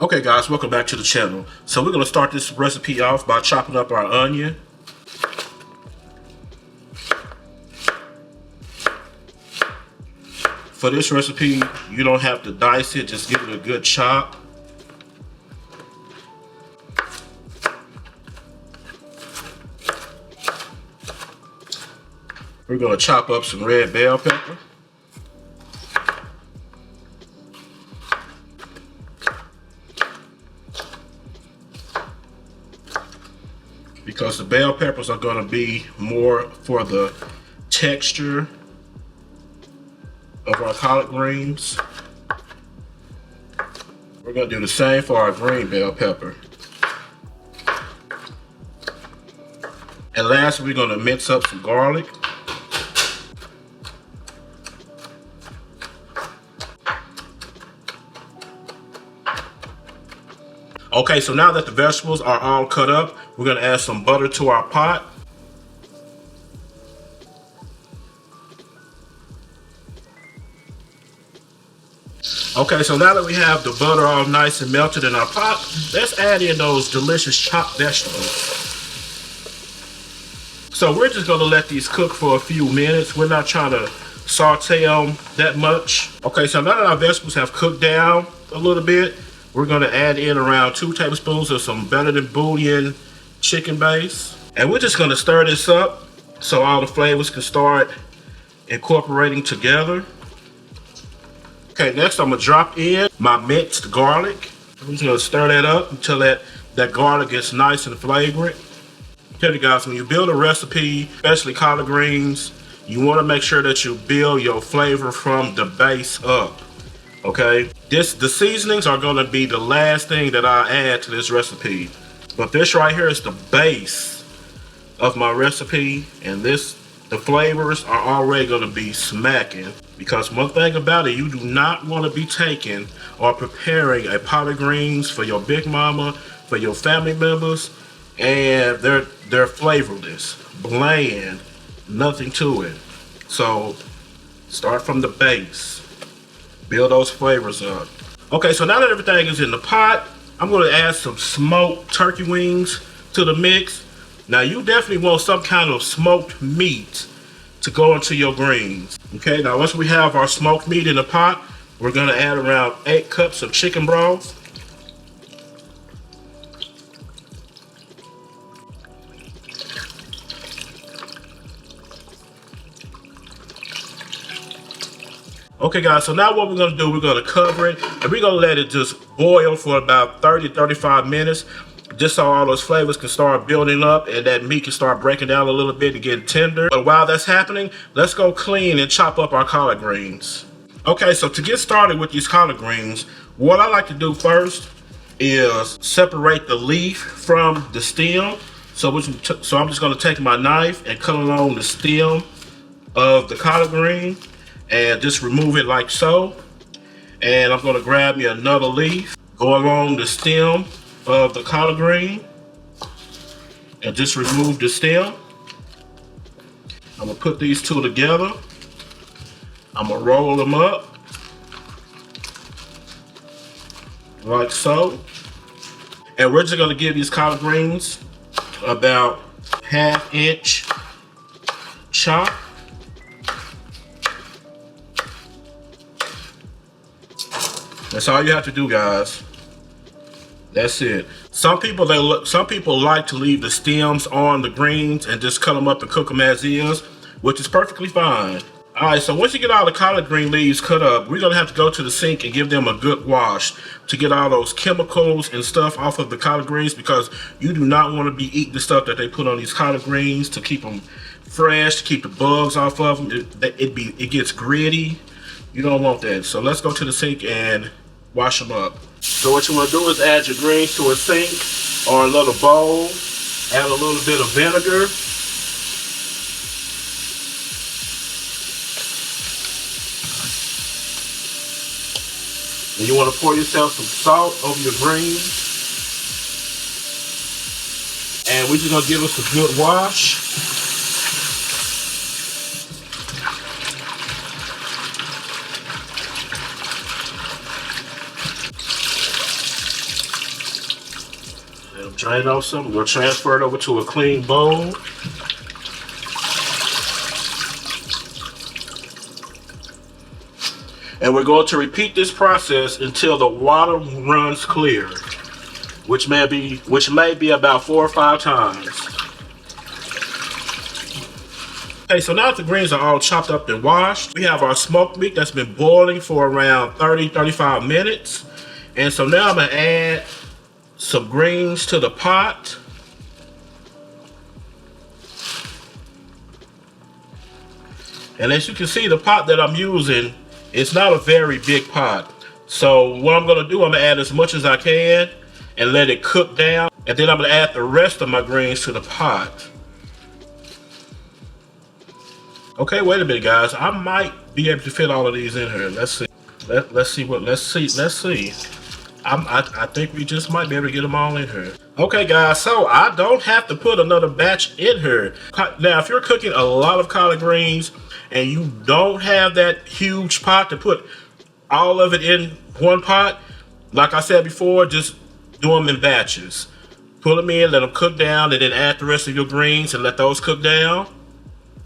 Okay guys, welcome back to the channel. So we're going to start this recipe off by chopping up our onion. For this recipe, you don't have to dice it, just give it a good chop. We're going to chop up some red bell pepper. Because the bell peppers are going to be more for the texture of our collard greens. We're going to do the same for our green bell pepper. And lastly, we're going to mince up some garlic. Okay, so now that the vegetables are all cut up, we're going to add some butter to our pot. Okay, so now that we have the butter all nice and melted in our pot, let's add in those delicious chopped vegetables. So we're just going to let these cook for a few minutes. We're not trying to saute them that much. Okay, so now that our vegetables have cooked down a little bit, we're going to add in around 2 tablespoons of some better than bouillon chicken base. And we're just going to stir this up so all the flavors can start incorporating together. Okay, next I'm going to drop in my minced garlic. I'm just going to stir that up until that garlic gets nice and flavored. Okay you guys, when you build a recipe, especially collard greens, you want to make sure that you build your flavor from the base up. Okay, the seasonings are going to be the last thing that I add to this recipe, but this right here is the base of my recipe, and the flavors are already going to be smacking. Because one thing about it, you do not want to be taking or preparing a pot of greens for your big mama, for your family members, and they're flavorless, bland, nothing to it. So start from the base. Build those flavors up. Okay, so now that everything is in the pot, I'm going to add some smoked turkey wings to the mix. Now you definitely want some kind of smoked meat to go into your greens. Okay, now once we have our smoked meat in the pot, we're going to add around 8 cups of chicken broth. Okay guys, so now what we're going to do, we're going to cover it and we're going to let it just boil for about 30-35 minutes, just so all those flavors can start building up and that meat can start breaking down a little bit and getting tender. But while that's happening, let's go clean and chop up our collard greens. Okay, so to get started with these collard greens, what I like to do first is separate the leaf from the stem. So I'm just going to take my knife and cut along the stem of the collard green and just remove it like so. And I'm going to grab me another leaf, go along the stem of the collard green and just remove the stem. I'm going to put these two together. I'm going to roll them up like so. And we're just going to give these collard greens about 1/2 inch chop. That's all you have to do, guys. That's it. Some people like to leave the stems on the greens and just cut them up and cook them as is, which is perfectly fine. Alright, so once you get all the collard green leaves cut up, we're gonna have to go to the sink and give them a good wash to get all those chemicals and stuff off of the collard greens, because you do not want to be eating the stuff that they put on these collard greens to keep them fresh, to keep the bugs off of them. It gets gritty. You don't want that. So let's go to the sink and wash them up. So what you want to do is add your greens to a sink or a little bowl. Add a little bit of vinegar. And you want to pour yourself some salt over your greens. And we're just going to give us a good wash. Drain off some. We'll transfer it over to a clean bowl. And we're going to repeat this process until the water runs clear, which may be about 4 or 5 times. Okay, so now that the greens are all chopped up and washed, we have our smoked meat that's been boiling for around 30-35 minutes. And so now I'm gonna add some greens to the pot. And as you can see, the pot that I'm using, it's not a very big pot. So what I'm gonna do, I'm gonna add as much as I can and let it cook down. And then I'm gonna add the rest of my greens to the pot. Okay, wait a minute, guys. I might be able to fit all of these in here. Let's see. Let's see. I think we just might be able to get them all in here. Okay, guys, so I don't have to put another batch in here. Now, if you're cooking a lot of collard greens and you don't have that huge pot to put all of it in one pot, like I said before, just do them in batches. Pull them in, let them cook down, and then add the rest of your greens and let those cook down.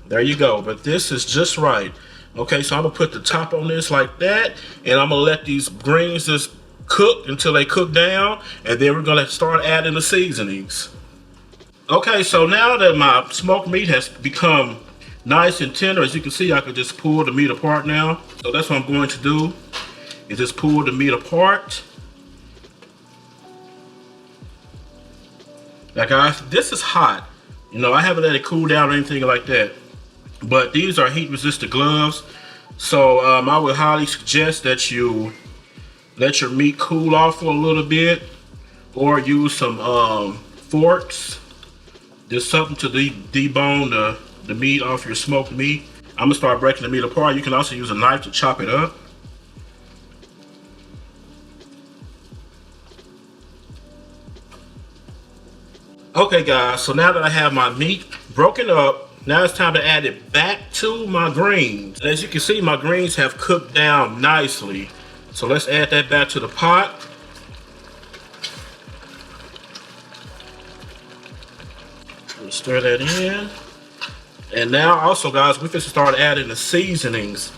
There you go. But this is just right. Okay, so I'm gonna put the top on this like that, and I'm gonna let these greens just cook until they cook down, and then we're gonna start adding the seasonings. Okay, so now that my smoked meat has become nice and tender, as you can see, I can just pull the meat apart now. So that's what I'm going to do, is just pull the meat apart. Now guys, this is hot. You know, I haven't let it cool down or anything like that. But these are heat resistant gloves. So I would highly suggest that you let your meat cool off for a little bit, or use some forks, just something to debone the meat off your smoked meat. I'm gonna start breaking the meat apart. You can also use a knife to chop it up. Okay guys, so now that I have my meat broken up, now it's time to add it back to my greens. As you can see, my greens have cooked down nicely. So let's add that back to the pot. We'll stir that in. And now also guys, we're going to start adding the seasonings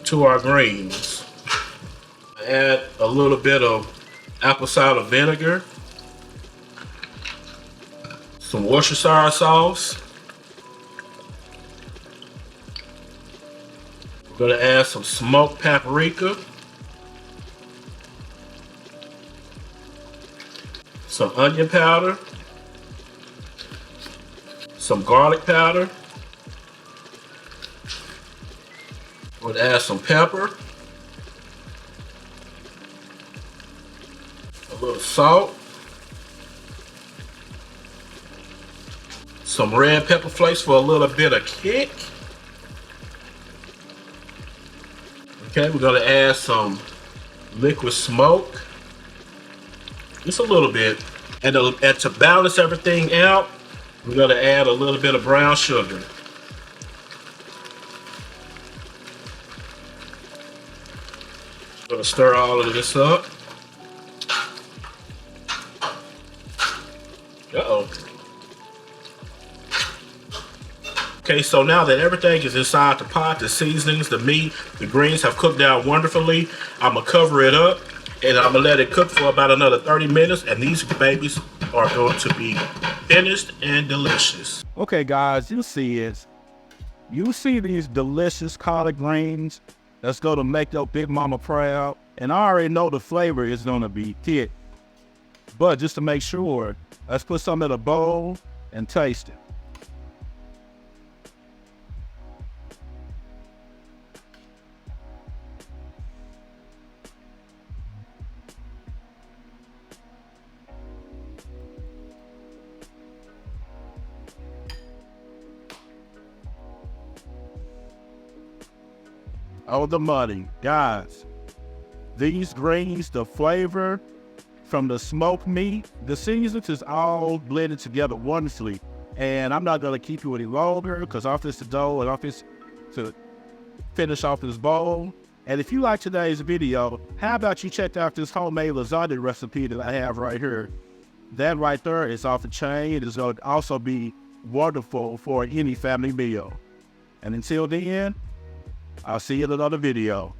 to our greens. Add a little bit of apple cider vinegar, some Worcestershire sauce. We're going to add some smoked paprika, some onion powder, some garlic powder. We'll add some pepper, a little salt, some red pepper flakes for a little bit of kick. Okay, we're gonna add some liquid smoke, just a little bit. And to balance everything out, we're gonna add a little bit of brown sugar. Gonna stir all of this up. Uh-oh. Okay, so now that everything is inside the pot, the seasonings, the meat, the greens have cooked down wonderfully, I'm gonna cover it up and I'm gonna let it cook for about another 30 minutes, and these babies are going to be finished and delicious. Okay guys, you see it. You see these delicious collard greens that's gonna make your big mama proud. And I already know the flavor is gonna be hit. But just to make sure, let's put some in a bowl and taste it. Oh, the money. Guys, these greens, the flavor from the smoked meat, the seasonings is all blended together wonderfully. And I'm not going to keep you any longer because I'm just to go and I'm just to finish off this bowl. And if you like today's video, how about you check out this homemade lasagna recipe that I have right here. that right there is off the chain. It's going to also be wonderful for any family meal. And until then, I'll see you in another video.